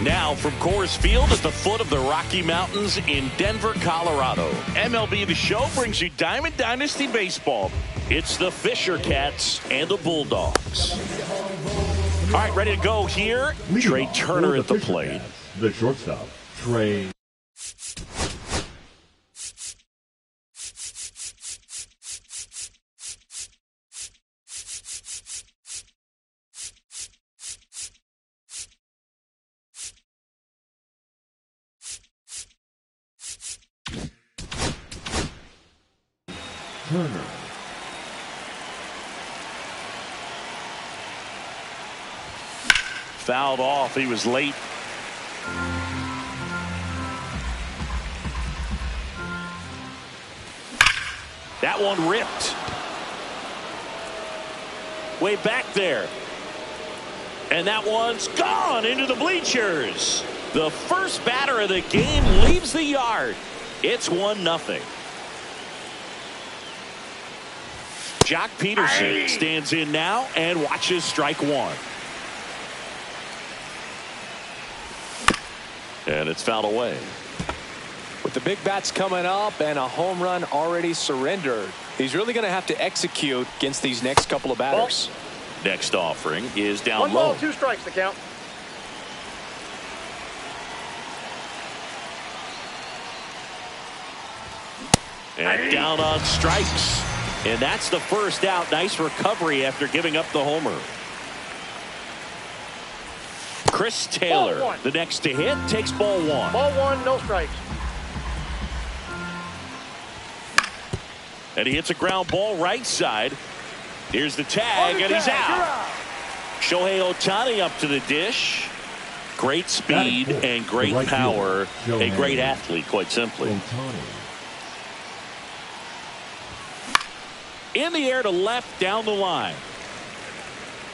Now from Coors Field at the foot of the Rocky Mountains in Denver, Colorado. MLB The Show brings you Diamond Dynasty Baseball. It's the Fisher Cats and the Bulldogs. All right, ready to go here. Trey Turner at the plate. The shortstop, Trey. Turner. Fouled off. He was late. That one ripped. Way back there. And that one's gone into the bleachers. The first batter of the game leaves the yard. It's 1-0. Jock Peterson stands in now and watches strike one. And it's fouled away. With the big bats coming up and a home run already surrendered, he's really going to have to execute against these next couple of batters. Next offering is down low. 1 ball, 2 strikes to count. And down on strikes. And that's the first out. Nice recovery after giving up the homer. Chris Taylor, the next to hit, takes ball one. Ball one, no strikes. And he hits a ground ball right side. Here's the tag, and he's out. Shohei Ohtani up to the dish. Great speed and great power. A great athlete, quite simply. In the air to left, down the line.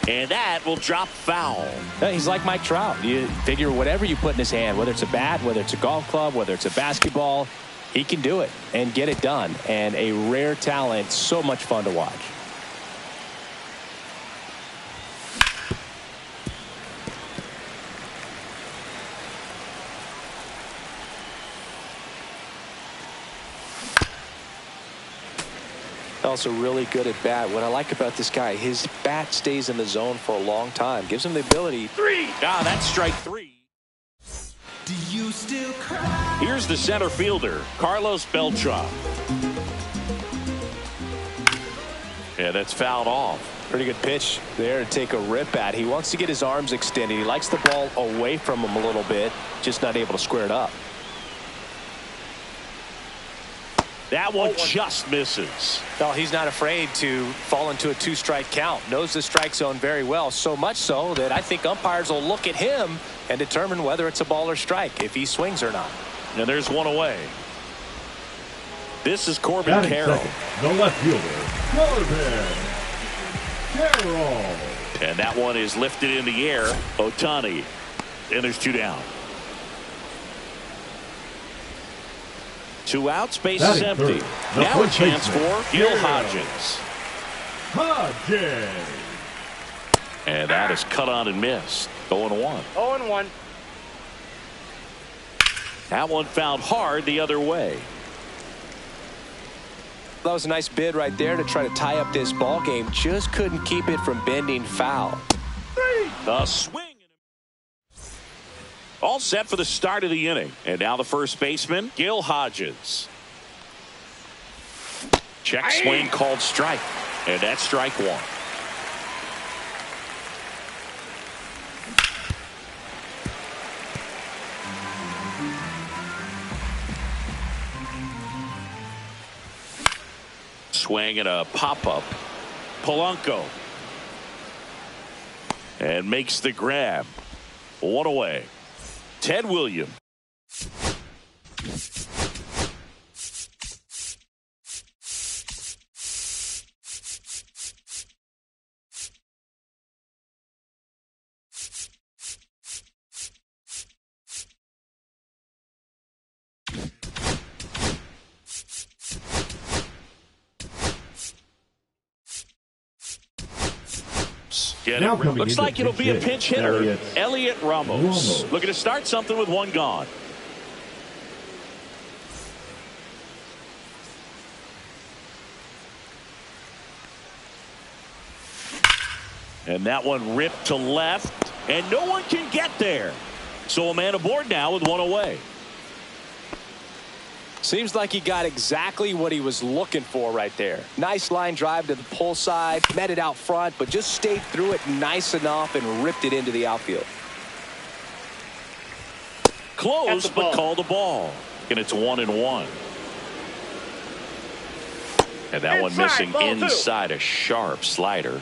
And that will drop foul. He's like Mike Trout. You figure whatever you put in his hand, whether it's a bat, whether it's a golf club, whether it's a basketball, he can do it and get it done. And a rare talent, so much fun to watch. Also really good at bat. What I like about this guy, his bat stays in the zone for a long time. Gives him the ability. That's strike three. Do you still cry? Here's the center fielder, Carlos Beltran. And that's fouled off. Pretty good pitch there to take a rip at. He wants to get his arms extended. He likes the ball away from him a little bit, just not able to square it up. That one just misses. No, he's not afraid to fall into a 2-strike count. Knows the strike zone very well, so much so that I think umpires will look at him and determine whether it's a ball or strike, if he swings or not. And there's one away. This is Corbin Carroll. The left fielder, Corbin Carroll. And that one is lifted in the air. Ohtani. And there's 2 down. 2 outs, base is empty. Now a chance for Gil Hodges. And that is cut on and missed. 0-1. 0-1. That one fouled hard the other way. That was a nice bid right there to try to tie up this ball game. Just couldn't keep it from bending foul. The swing. All set for the start of the inning. And now the first baseman, Gil Hodges. Check swing called strike. And that's strike one. Swing and a pop-up. Polanco. And makes the grab. 1 away. Ted Williams. Get Now it. coming Looks into like it'll be a pinch hitter. Elliot Ramos. Ramos. Looking to start something with one gone. And that one ripped to left, and no one can get there. So a man aboard now with one away. Seems like he got exactly what he was looking for right there. Nice line drive to the pull side, met it out front, but just stayed through it nice enough and ripped it into the outfield. Close, but called the ball. And it's 1-1. And that one missing inside, a sharp slider.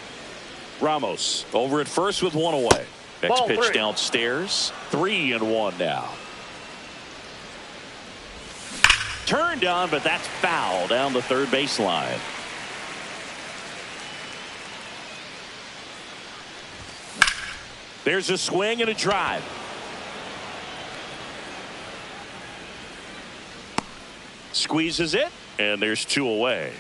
Ramos over at first with one away. Next pitch downstairs. 3-1 now. Turned on, but that's foul down the third baseline. There's a swing and a drive. Squeezes it, and there's two away.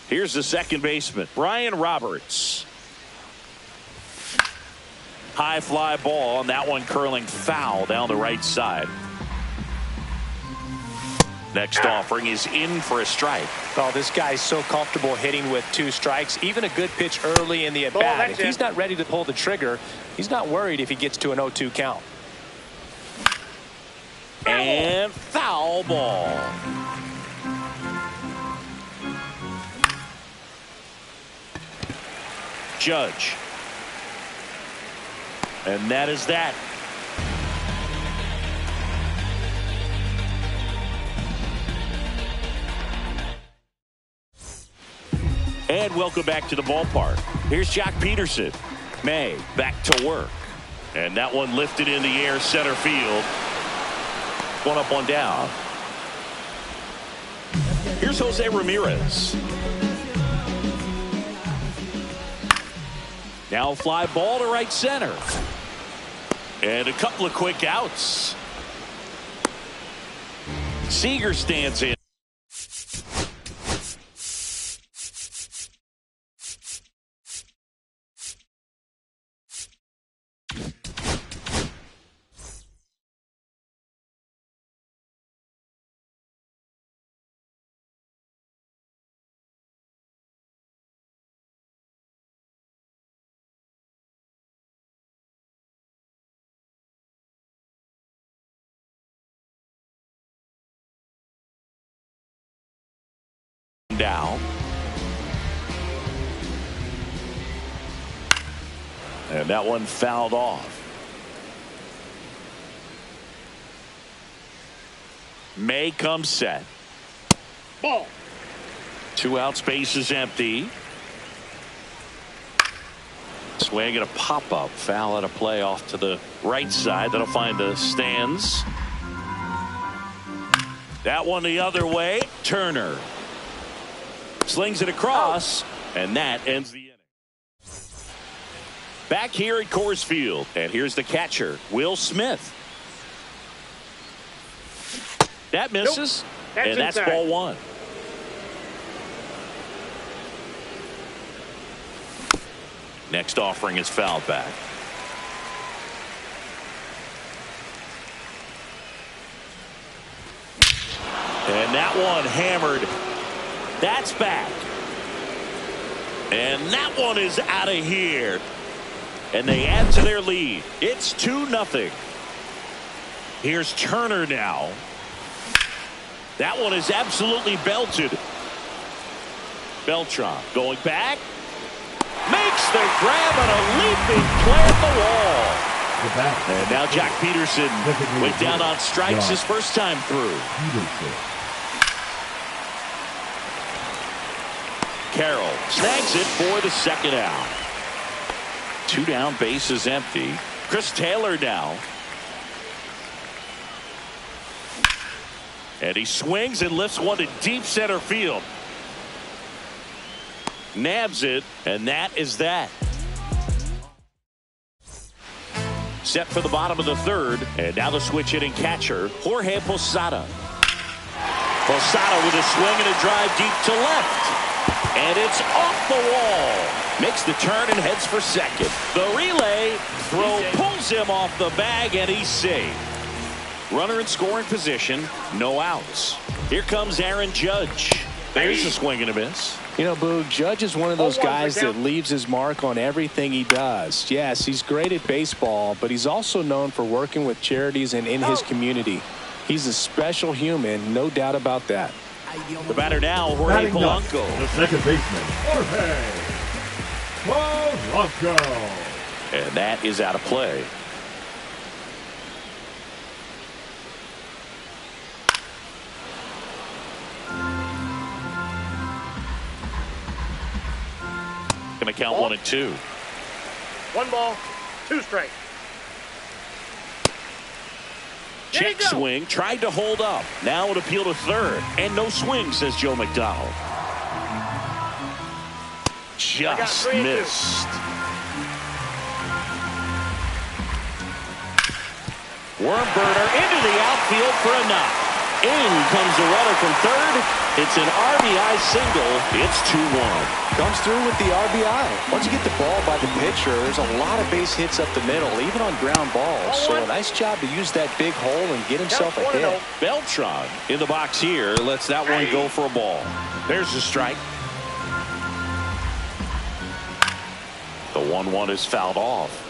Here's the second baseman, Brian Roberts. High fly ball, and that one curling foul down the right side. Next offering is in for a strike. Oh, this guy's so comfortable hitting with 2 strikes. Even a good pitch early in the at-bat. If he's not ready to pull the trigger, he's not worried if he gets to an 0-2 count. And foul ball. Judge. And that is that. And welcome back to the ballpark. Here's Jock Peterson. May back to work. And that one lifted in the air, center field. One up, one down. Here's Jose Ramirez. Now fly ball to right center. And a couple of quick outs. Seager stands in. Down. And that one fouled off. May comes set. Ball. 2 out, space is empty. Swing and a pop-up. Foul at a play off to the right side. That'll find the stands. That one the other way. Turner slings it across, and that ends the inning. Back here at Coors Field, and here's the catcher, Will Smith. That misses, and that's ball one. Next offering is fouled back. And that one hammered. That's back. And that one is out of here. And they add to their lead. It's 2-0. Here's Turner now. That one is absolutely belted. Beltran going back. Makes the grab on a leaping play at the wall. And now Jock Peterson went down on strikes his first time through. Carroll snags it for the second out. 2 down, bases empty. Chris Taylor now. And he swings and lifts one to deep center field. Nabs it, and that is that. Set for the bottom of the third, and now the switch hitting catcher, Jorge Posada. Posada with a swing and a drive deep to left. And it's off the wall. Makes the turn and heads for second. The relay throw pulls him off the bag, and he's safe. Runner in scoring position, no outs. Here comes Aaron Judge. There's a swing and a miss. You know, Boo, Judge is one of those guys that leaves his mark on everything he does. Yes, he's great at baseball, but he's also known for working with charities and in his community. He's a special human, no doubt about that. The batter now, Jorge Polanco. The second baseman, Jorge Polanco. And that is out of play. Going to count 1 and 2. 1 ball, 2 strikes. Check swing, tried to hold up. Now an appeal to third. And no swing, says Joe McDonald. Just missed. Worm burner into the outfield for a knock. In comes the runner from third. It's an RBI single. It's 2-1. Comes through with the RBI. Once you get the ball by the pitcher, there's a lot of base hits up the middle, even on ground balls. So a nice job to use that big hole and get himself a hit. Beltran in the box here lets that one go for a ball. There's the strike. The 1-1 is fouled off.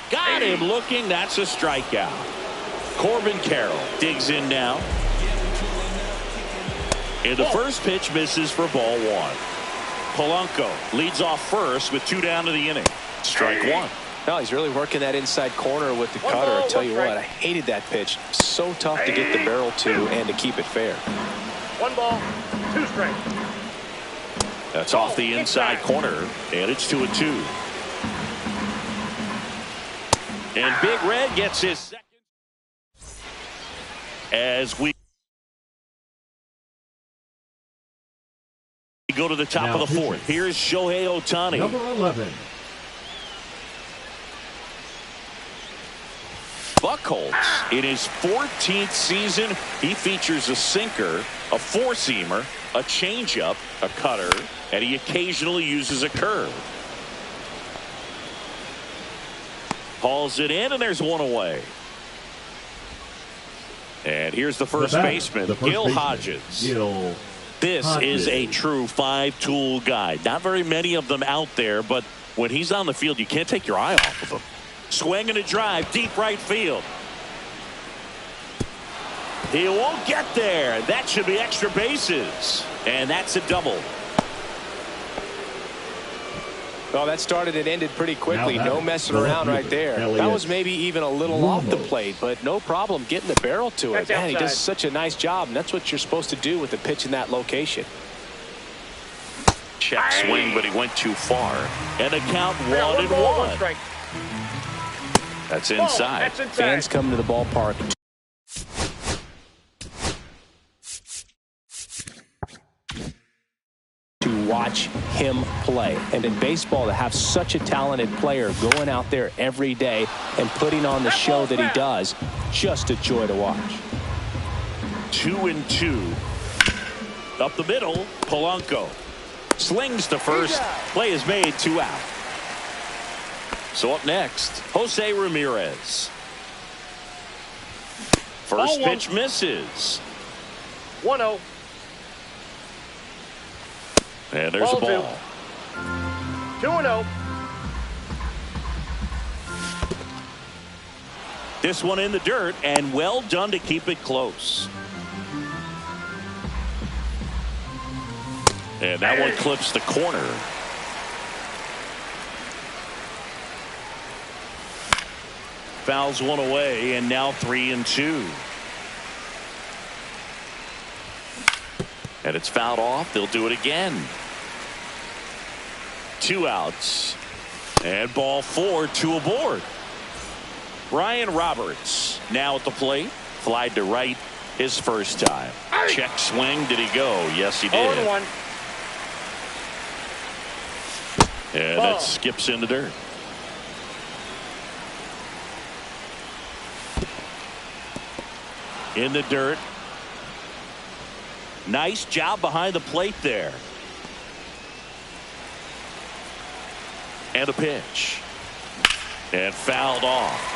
Got him looking. That's a strikeout. Corbin Carroll digs in now. And the first pitch misses for ball 1. Polanco leads off first with 2 down to the inning. Strike 1. No, he's really working that inside corner with the cutter. I'll tell you what, I hated that pitch. So tough to get the barrel to and to keep it fair. 1 ball, 2 strikes. That's off the inside corner, and it's 2-2. And Big Red gets his second. As we go to the top of the 4th. Here's Shohei Ohtani. Number 11. Buchholz, in his 14th season, he features a sinker, a 4-seamer, a changeup, a cutter, and he occasionally uses a curve. Hauls it in, and there's 1 away. And here's the first baseman, Gil Hodges. This is a true 5-tool guy. Not very many of them out there, but when he's on the field, you can't take your eye off of him. Swing and a drive, deep right field. He won't get there. That should be extra bases. And that's a double. Well, that started and ended pretty quickly. No messing around right there. That was maybe even a little off the plate, but no problem getting the barrel to it. Man, he does such a nice job, and that's what you're supposed to do with a pitch in that location. Check swing, but he went too far. And a count 1-1. That's inside. Fans come to the ballpark to watch him play. And in baseball, to have such a talented player going out there every day and putting on the show that he does, just a joy to watch. 2-2. Up the middle, Polanco slings to first. Play is made, 2 out. So up next, Jose Ramirez. First pitch misses. 1-0. And there's a ball. 2-0. This one in the dirt, and well done to keep it close. And that one clips the corner. Fouls one away, and now 3-2. And it's fouled off. They'll do it again. 2 outs. And ball 4, 2 aboard. Ryan Roberts now at the plate. Flied to right his first time. Check swing. Did he go? Yes, he did. 0-1. And that skips in the dirt. In the dirt. Nice job behind the plate there. And a pitch. And fouled off.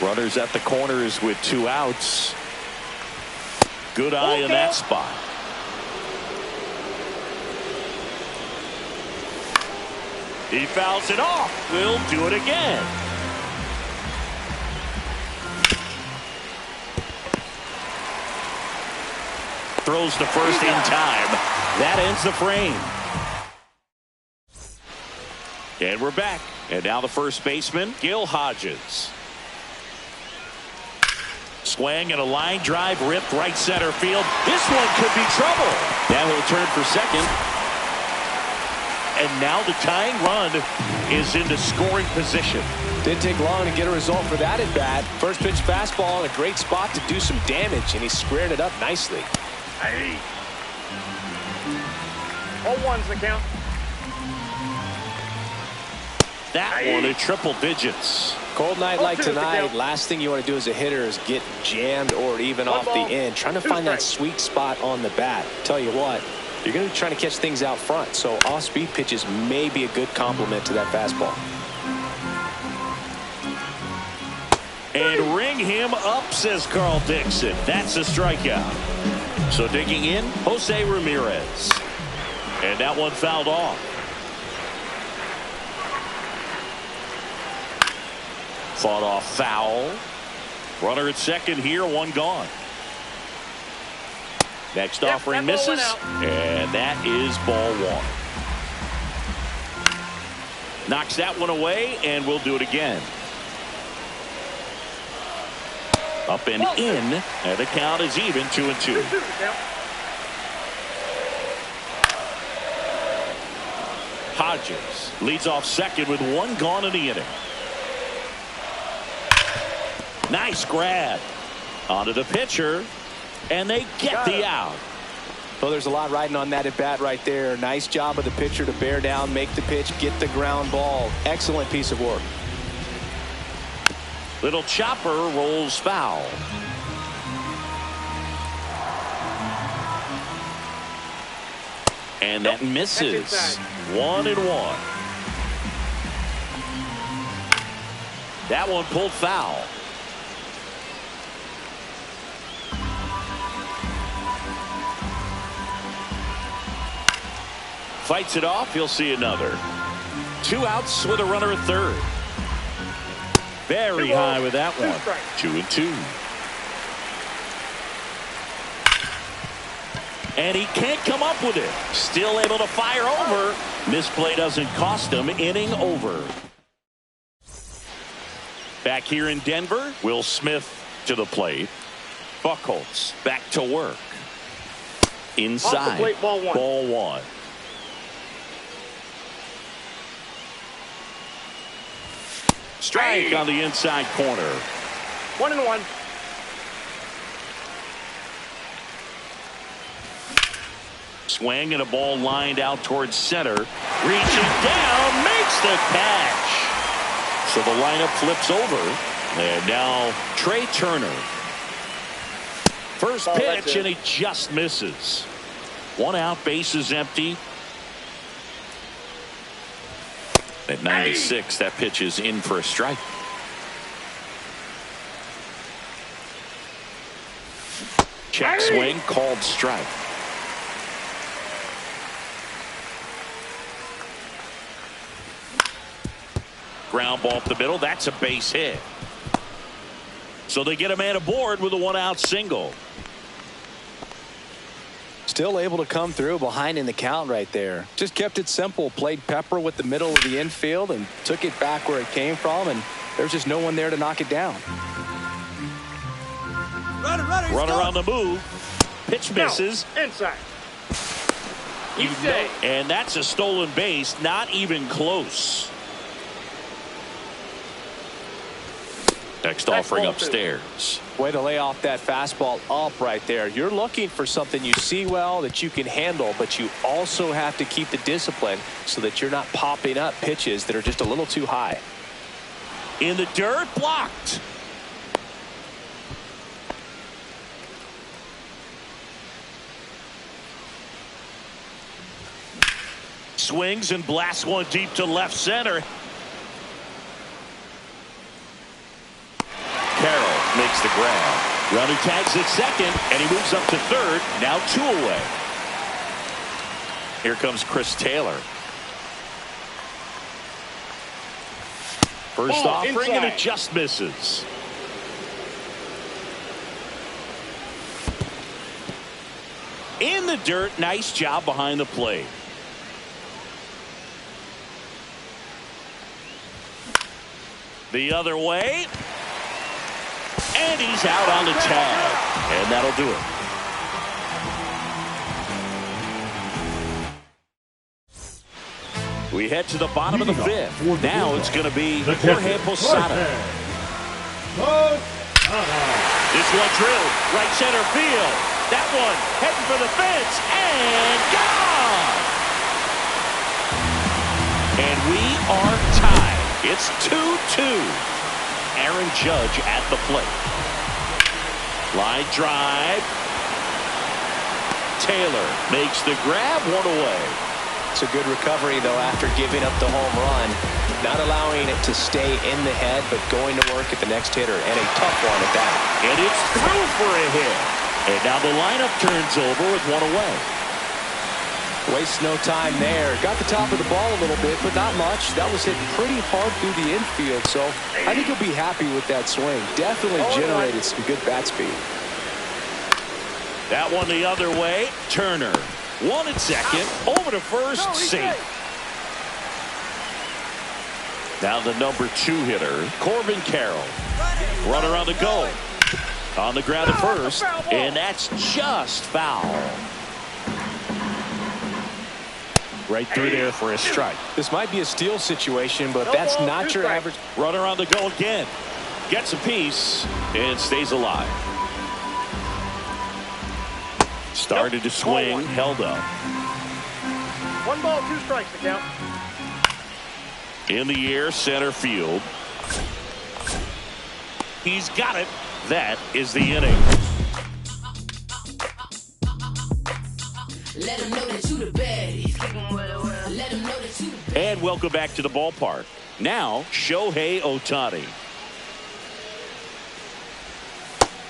Runners at the corners with 2 outs. Good eye in that spot. He fouls it off. We'll do it again. Throws to first in time. That ends the frame. And we're back. And now the first baseman, Gil Hodges. Swing and a line drive ripped right center field. This one could be trouble. Now he'll turn for second. And now the tying run is into scoring position. Didn't take long to get a result for that at bat. First pitch fastball in a great spot to do some damage, and he squared it up nicely. Hey. 0-1's the count. That one at triple digits. Cold night like tonight, last thing you want to do as a hitter is get jammed or even off the end. Trying to find that sweet spot on the bat. Tell you what, you're going to be trying to catch things out front, so off-speed pitches may be a good complement to that fastball. And ring him up, says Carl Dixon. That's a strikeout. So digging in, Jose Ramirez. And that one fouled off. Fought off foul. Runner at second here, 1 gone. Next offering misses. And that is ball 1. Knocks that one away, and we'll do it again. Up and in, and the count is even, 2-2. Hodges leads off second with 1 gone in the inning. Nice grab onto the pitcher, and they get the out. Well, there's a lot riding on that at bat right there. Nice job of the pitcher to bear down, make the pitch, get the ground ball. Excellent piece of work. Little chopper rolls foul. And that misses. 1-1. That one pulled foul. Fights it off. He'll see another. 2 outs with a runner at third. Very high with that one. 2-2. And he can't come up with it. Still able to fire over. Misplay doesn't cost him. Inning over. Back here in Denver, Will Smith to the plate. Buchholz back to work. Inside. Plate, ball 1. Ball 1. Strike on the inside corner. 1-1. Swing and a ball lined out towards center. Reaching down, makes the catch. So the lineup flips over. And now Trey Turner. First pitch, and he just misses. 1 out, bases empty. At 96, that pitch is in for a strike. Check swing, called strike. Ground ball up the middle. That's a base hit. So they get a man aboard with a 1-out single. Still able to come through behind in the count right there. Just kept it simple. Played pepper with the middle of the infield and took it back where it came from, and there's just no one there to knock it down. Runner on the move. Pitch misses. Inside. You say. And that's a stolen base. Not even close. Next offering upstairs. Way to lay off that fastball up right there. You're looking for something you see well that you can handle, but you also have to keep the discipline so that you're not popping up pitches that are just a little too high. In the dirt, blocked. Swings and blasts one deep to left center. Carroll makes the grab. Runner tags at second, and he moves up to third. Now 2 away. Here comes Chris Taylor. First offering, and it just misses. In the dirt, nice job behind the plate. The other way. And he's out on the tag. And that'll do it. We head to the bottom of the 5th. Now it's going to be Jorge Posada. This one drilled. Right center field. That one heading for the fence. And gone! And we are tied. It's 2-2. Aaron Judge at the plate. Line drive. Taylor makes the grab, 1 away. It's a good recovery, though, after giving up the home run. Not allowing it to stay in the head, but going to work at the next hitter. And a tough one at that. And it's through for a hit. And now the lineup turns over with 1 away. Wastes no time there. Got the top of the ball a little bit, but not much. That was hit pretty hard through the infield, so I think he'll be happy with that swing. Definitely generated some good bat speed. That one the other way. Turner. 1 at second. Over to first. Safe. Now the number 2 hitter, Corbin Carroll. Runner on the go. On the ground at first. And that's just foul. Right through there for a strike. This might be a steal situation, but that's not your average. Runner on the go again. Gets a piece and stays alive. Started to swing, held up. 1 ball, 2 strikes to count. In the air, center field. He's got it. That is the inning. Let him know that you the baddest. Let him know that you the baddest. And welcome back to the ballpark. Now, Shohei Ohtani.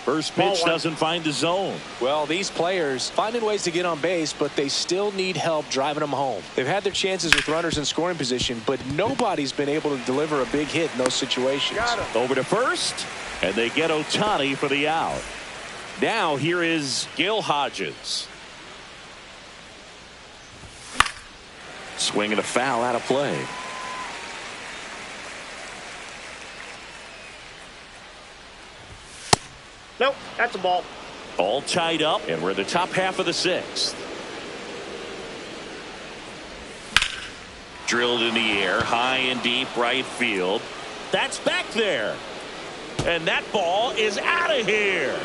First pitch doesn't find the zone. Well, these players finding ways to get on base, but they still need help driving them home. They've had their chances with runners in scoring position, but nobody's been able to deliver a big hit in those situations. Over to first, and they get Ohtani for the out. Now here is Gil Hodges. Swinging a foul out of play. Nope, that's a ball. All tied up, and we're in the top half of the 6th. Drilled in the air, high and deep right field. That's back there. And that ball is out of here.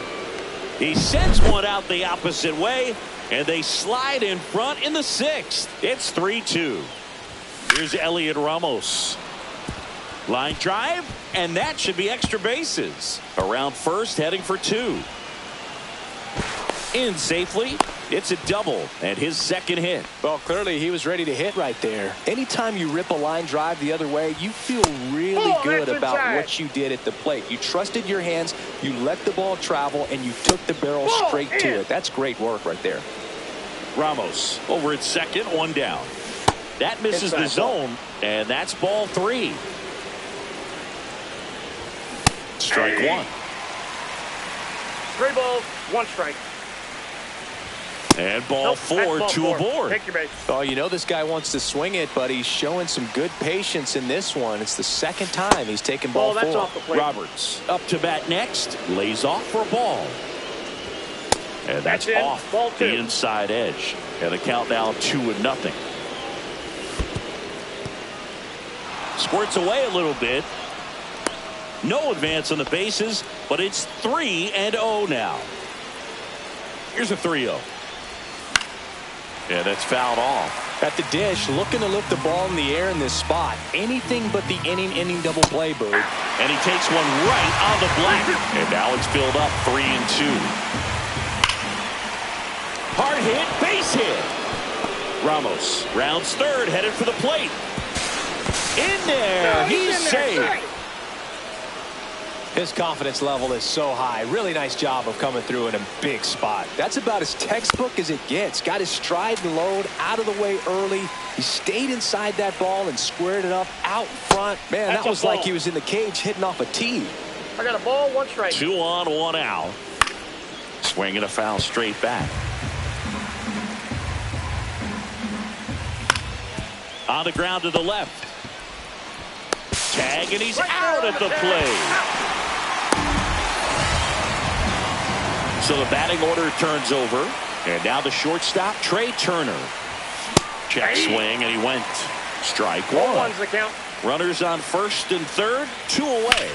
He sends one out the opposite way, and they slide in front in the 6th. It's 3-2. Here's Elliot Ramos. Line drive, and that should be extra bases. Around first, heading for 2. In safely. It's a double, and his second hit. Well, clearly he was ready to hit right there. Anytime you rip a line drive the other way, you feel really good about what you did at the plate. You trusted your hands, you let the ball travel, and you took the barrel straight to it. That's great work right there. Ramos over at second, 1 down. That misses the zone, and that's ball 3. Strike 1. 3 balls, 1 strike. And ball 4, 2 aboard. Take your base. Oh, you know this guy wants to swing it, but he's showing some good patience in this one. It's the second time he's taken ball 4. That's off the plate. Roberts up to bat next. Lays off for a ball. And that's off ball 2. The inside edge. And the count now 2-0. Squirts away a little bit. No advance on the bases, but it's 3-0 now. Here's a 3-0. Yeah, that's fouled off. At the dish, looking to lift the ball in the air in this spot. Anything but the inning double play, Boo. And he takes one right on the black. And now it's filled up 3-2. Hard hit, base hit. Ramos rounds third, headed for the plate. In there, he's safe. His confidence level is so high. Really nice job of coming through in a big spot. That's about as textbook as it gets. Got his stride and load out of the way early. He stayed inside that ball and squared it up out front. Man, that was like he was in the cage hitting off a tee. I got a ball, 1 strike. 2 on, 1 out. Swinging a foul straight back. On the ground to the left. Tag, and he's out at the plate. So the batting order turns over. And now the shortstop, Trey Turner. Check swing, and he went. Strike 1. 1's the count. Runners on first and third, 2 away.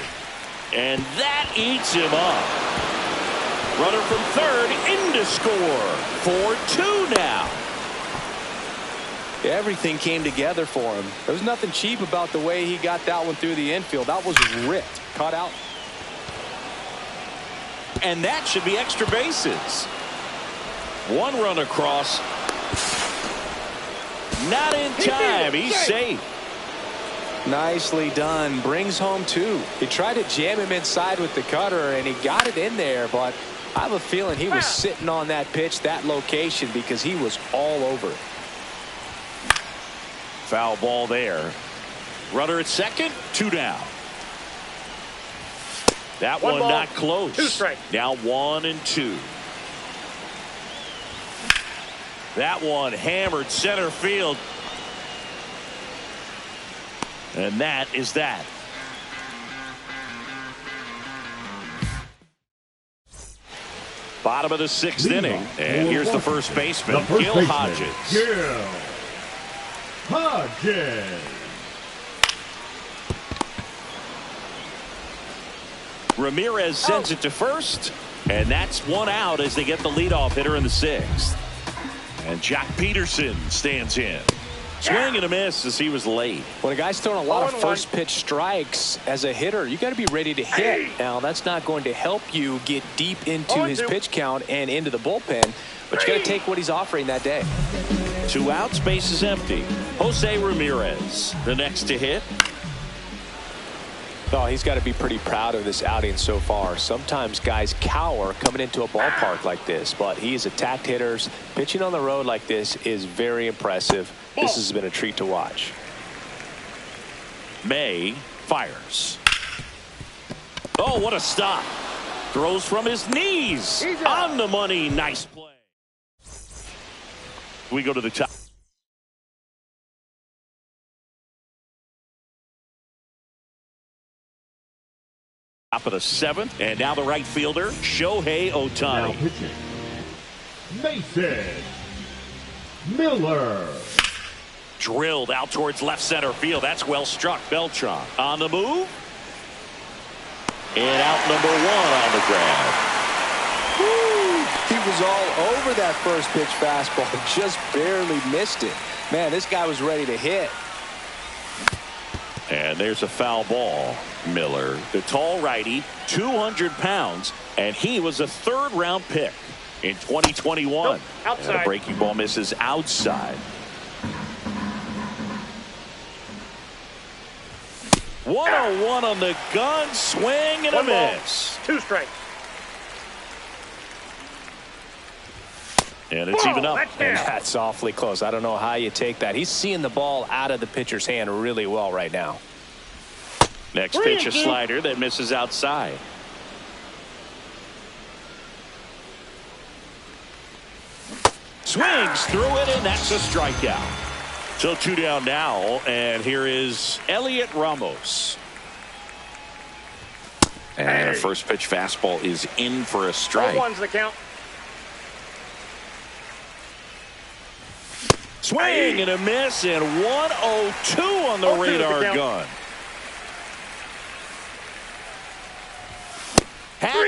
And that eats him up. Runner from third in to score. 4-2 now. Everything came together for him. There was nothing cheap about the way he got that one through the infield. That was ripped. Caught out. And that should be extra bases. 1 run across. Not in time. He's safe. Nicely done. Brings home 2. He tried to jam him inside with the cutter, and he got it in there, but I have a feeling he was sitting on that pitch, that location, because he was all over it. Foul ball there. Runner at second, 2 down. That one ball, not close. 2 strikes. Now 1-2. That one hammered center field. And that is that. Bottom of the 6th inning. And here's the first baseman, Gil Hodges. Gil Hodges. Ramirez sends it to first, and that's 1 out as they get the leadoff hitter in the 6th. And Jock Peterson stands in. Swing and a miss as he was late. When a guy's throwing a lot of first pitch strikes as a hitter, you got to be ready to hit. Now, that's not going to help you get deep into his pitch count and into the bullpen, but you got to take what he's offering that day. 2 outs, base is empty. Jose Ramirez, the next to hit. Oh, he's got to be pretty proud of this outing so far. Sometimes guys cower coming into a ballpark like this, but he has attacked hitters. Pitching on the road like this is very impressive. This has been a treat to watch. May fires. Oh, what a stop. Throws from his knees. On the money. Nice play. We go to the top. Top of the 7th, and now the right fielder, Shohei Now Ohtani. pitching, Mason Miller. Drilled out towards left center field. That's well struck. Beltran on the move. And out number 1 on the grab. Woo! He was all over that first pitch fastball. Just barely missed it. Man, this guy was ready to hit. And there's a foul ball. Miller, the tall righty, 200 pounds, and he was a 3rd-round pick in 2021. Nope, outside. And a breaking ball misses outside. 101 on the gun, swing and a 1 ball, miss. 2 strikes. And it's even up. And that's awfully close. I don't know how you take that. He's seeing the ball out of the pitcher's hand really well right now. Next pitch, a slider that misses outside. Swings through it, and that's a strikeout. So 2 down now, and here is Elliot Ramos. And a first pitch fastball is in for a strike. 1's the count. Swing and a miss, and 102 on the radar gun.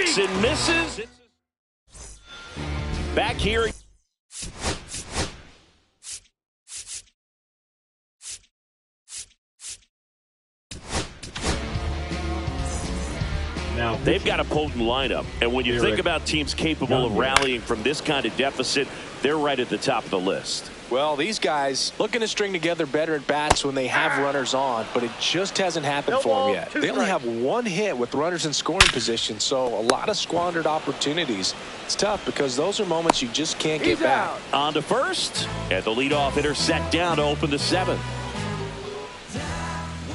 swings and misses. Back here. Now They've got a potent lineup, and when you think about teams capable of rallying from this kind of deficit, they're right at the top of the list. Well, these guys looking to string together better at bats when they have runners on, but it just hasn't happened for them yet. They only have one hit with runners in scoring position, so a lot of squandered opportunities. It's tough because those are moments you just can't get back. On to first, and the leadoff hitter set down to open the seventh.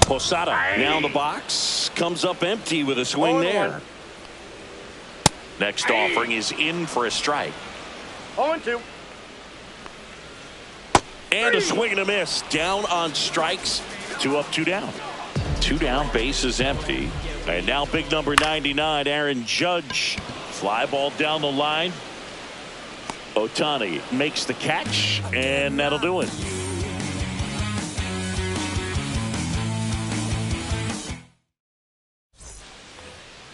Posada now in the box, comes up empty with a swing there. Next offering is in for a strike. 0-2. And a swing and a miss. Down on strikes. 2 up, 2 down. 2 down, base is empty. And now big number 99, Aaron Judge. Fly ball down the line. Ohtani makes the catch, and that'll do it.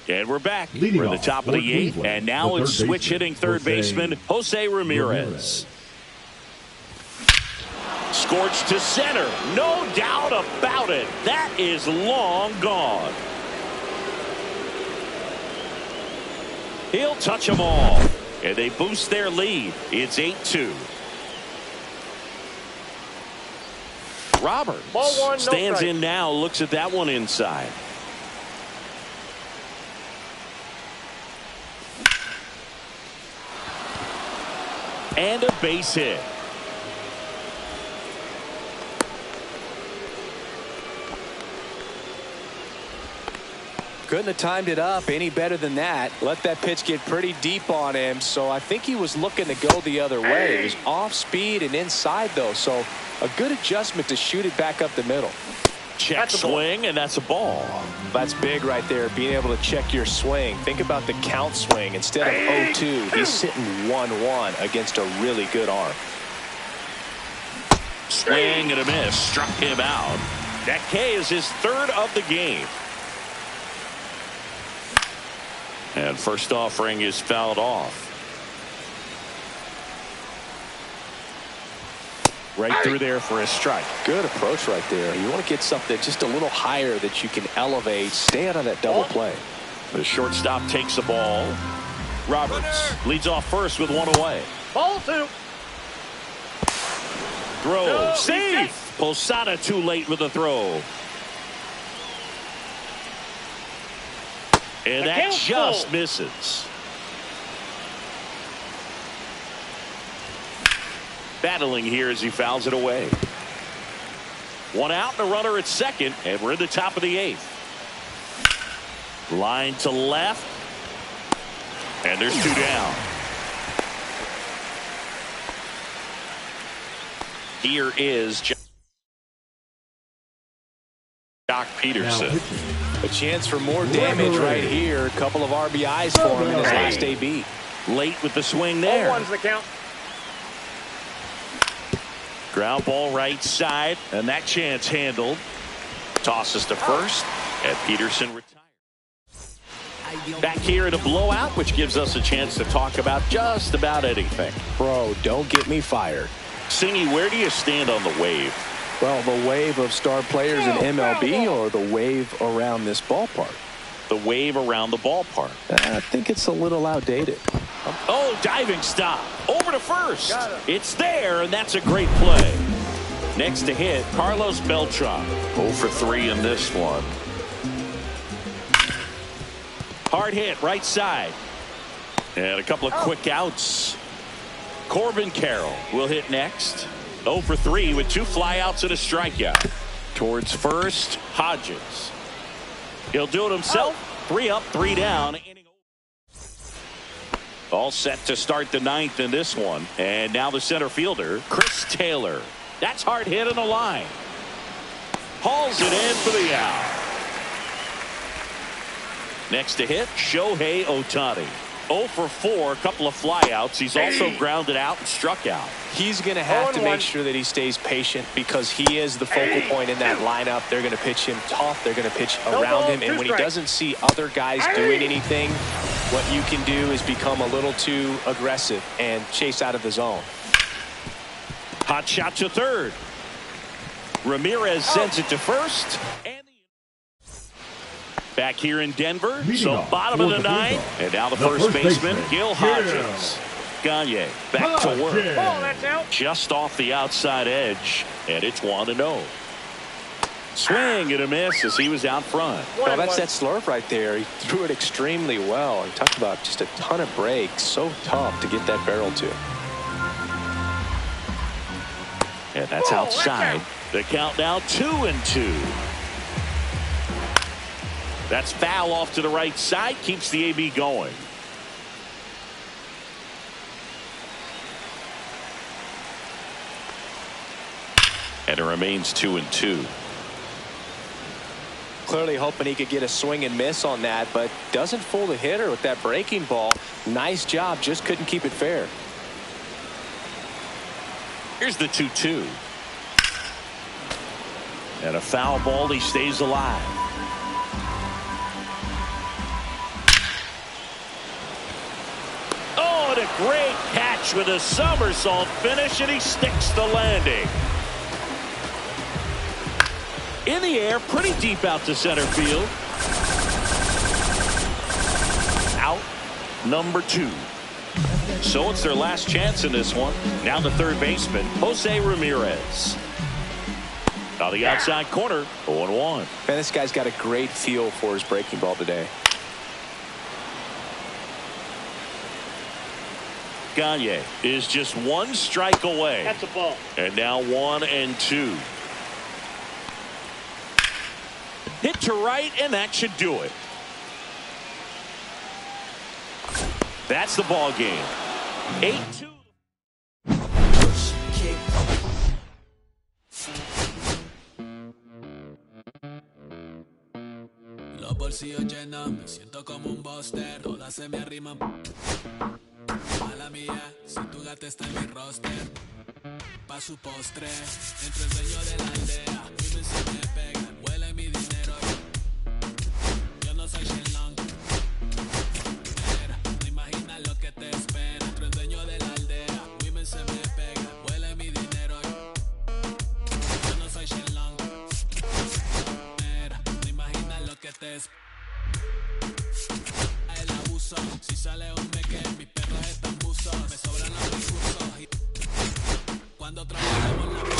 And we're back. We're at the top of the 8th, and now it's switch hitting third baseman Jose Ramirez. Scorched to center. No doubt about it. That is long gone. He'll touch them all. And they boost their lead. It's 8-2. Roberts Ball one, no stands strike. in now. Looks at that one inside. And a base hit. Couldn't have timed it up any better than that. Let that pitch get pretty deep on him, so I think he was looking to go the other way. It was off speed and inside, though, so a good adjustment to shoot it back up the middle. Check swing, and that's a ball. That's big right there, being able to check your swing. Think about the count swing. Instead of 0-2, he's sitting 1-1 against a really good arm. Swing and a miss. Struck him out. That K is his 3rd of the game. And first offering is fouled off. Right through there for a strike. Good approach right there. You want to get something just a little higher that you can elevate. Stay out of that double play. The shortstop takes the ball. Roberts leads off first with 1 away. Ball 2. Throw. No, Safe. Posada too late with the throw. And that just misses. Battling here as he fouls it away. 1 out and a runner at second, and we're in the top of the 8th. Line to left. And there's 2 down. Here is Jock Peterson. A chance for more damage right here. A couple of RBIs for him in his last AB. Late with the swing there. 0-1's the count. Ground ball right side, and that chance handled. Tosses to first, and Peterson retires. Back here at a blowout, which gives us a chance to talk about just about anything. Bro, don't get me fired. Singy, where do you stand on the wave? Well, the wave of star players in MLB or the wave around this ballpark? The wave around the ballpark. I think it's a little outdated. Oh, diving stop. Over to first. It's there, and that's a great play. Next to hit, Carlos Beltran. 0 for 3 in this one. Hard hit, right side. And a couple of quick outs. Corbin Carroll will hit next. 0 for 3 with 2 flyouts and a strikeout. Towards first, Hodges. He'll do it himself. 3 up, 3 down. All set to start the 9th in this one. And now the center fielder, Chris Taylor. That's hard hit on the line. Hauls it in for the out. Next to hit, Shohei Ohtani. 0 for 4, a couple of flyouts. He's also grounded out and struck out. He's going to have to make sure that he stays patient because he is the focal point in that lineup. They're going to pitch him tough. They're going to pitch around him. And when he doesn't see other guys doing anything, What you can do is become a little too aggressive and chase out of the zone. Hot shot to third. Ramirez sends it to first. And back here in Denver. So bottom of the ninth. And now the first baseman, Gil Hodges. Gagne back to work. That's out. Just off the outside edge. And it's 1-0. Swing and a miss as he was out front. Well, that's that slurve right there. He threw it extremely well. He talked about just a ton of breaks. So tough to get that barrel to. And that's outside. The count now 2-2. That's foul off to the right side. Keeps the AB going. And it remains 2-2. Clearly hoping he could get a swing and miss on that, but doesn't fool the hitter with that breaking ball. Nice job, just couldn't keep it fair. Here's the 2-2. And a foul ball, he stays alive. Oh, and a great catch with a somersault finish, and he sticks the landing. In the air, pretty deep out to center field. Out number 2. So it's their last chance in this one. Now the third baseman, Jose Ramirez. On the outside corner, 0-1. Man, this guy's got a great feel for his breaking ball today. Gagne is just one strike away. That's a ball. And now 1-2. Hit to right, and that should do it. That's the ball game. 8-2. Los bolsillos llenos, me siento como un buster. Todas se me arriman. Mala mía, si tu gata está en mi roster. Pa' su postre, entre el dueño de la aldea. Viven se me pegan, huele mi dinero. Yo no soy Shenlong. No imaginas lo que te espera. Entre el dueño de la aldea. Women se me pegan, huele mi dinero. Yo no soy Shenlong. No imaginas lo que te espera. El abuso, si sale un meque, mis perros están buzos. Me sobran los recursos. Cuando trabajamos la vida,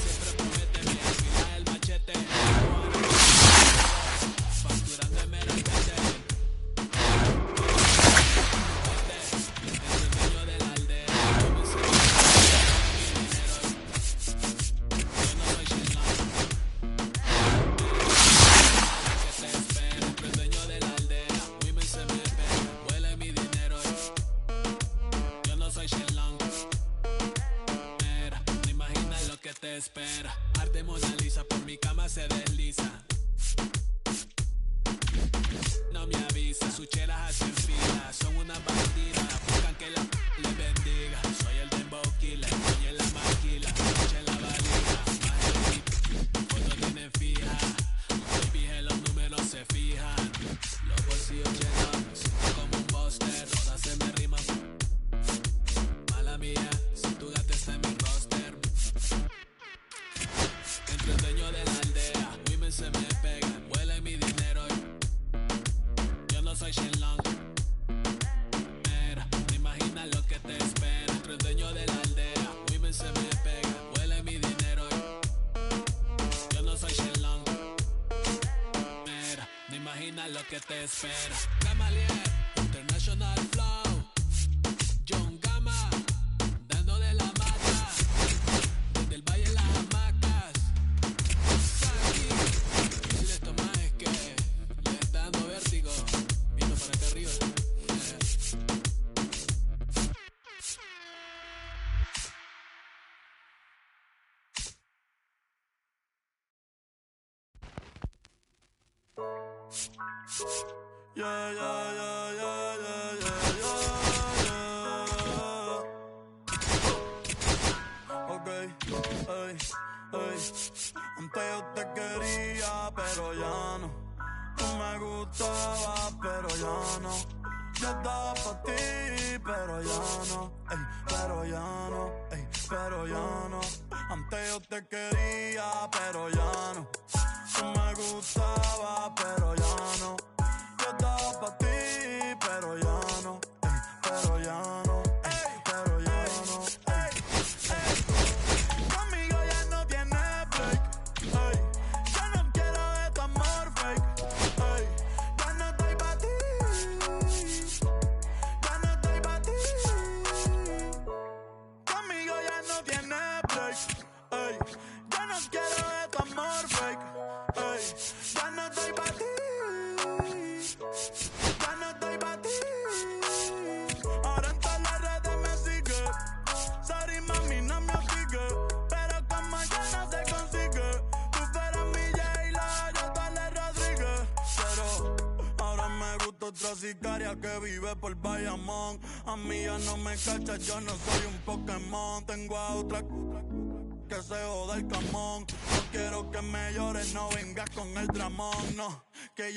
siempre promete mi alquilar el machete. Facturando en meramente. El dueño de la aldea. Yo me sé mi dinero. Yo no soy Shenlong. Que te espero. El dueño de la aldea. Women se me pega. Huele mi dinero. Yo no soy Shenlong. No imaginas lo que te espera. Arte Mona Lisa por mi cama se desliza. No me avisa, sus cheras hacen fila. Son una bandidas, buscan que la le bendiga. Soy el Dembow Killer, soy en la maquila. Noche en la valija, más de fotos tienen fija. Hoy fije los números se fijan. Los bolsillos llenos, me siento como un buster. Todas se me riman. Mala mía, si tu gata está en mi roster. Entre el dueño de la aldea, women se me pegan, huele mi dinero. Yo no soy Shenlong. Mira, no imaginas lo que te espera. Entre el dueño de la aldea, women se me pegan, huele mi dinero. Yo no soy Shenlong. Mira, no imaginas lo que te espera. Gamaliel, International Flow. John Gama, dando de la mata. Desde el valle en las hamacas. Saki, si les tomas es que le está dando vértigo. Viendo para acá arriba. Yeah, yeah, yeah, yeah, yeah, yeah. Okay, ey, ey. Antes yo te quería, pero ya no. Tú me gustabas, pero ya no. Yo estaba pa' ti, pero ya no, ey, pero ya no, ey, pero ya no. Antes yo te quería, pero ya no. Tú me gustaba, pero ya no. Yo estaba pa' ti, pero ya no, ey, pero ya no, ey, pero ya no, ey, ey. Conmigo ya no tiene break, ey. Yo no quiero de tu amor fake, ey. Ya no estoy pa' ti, ya no estoy pa' ti. Conmigo ya no tiene break, ey. Yo no quiero de tu amor fake, ey. Ya no estoy pa' ti, ya no estoy pa' ti. Ahora en todas las redes me sigue. Sorry mami, no me hosigue, pero como ya no se consigue. Tú fueras mi J-Lo, yo Dale Rodríguez. Pero ahora me gusta otra sicaria que vive por Bayamón. A mí ya no me cachas, yo no soy un Pokémon. Tengo a otra que se joda el camón. No quiero que me llores, no vengas con el dramón, no. Que ya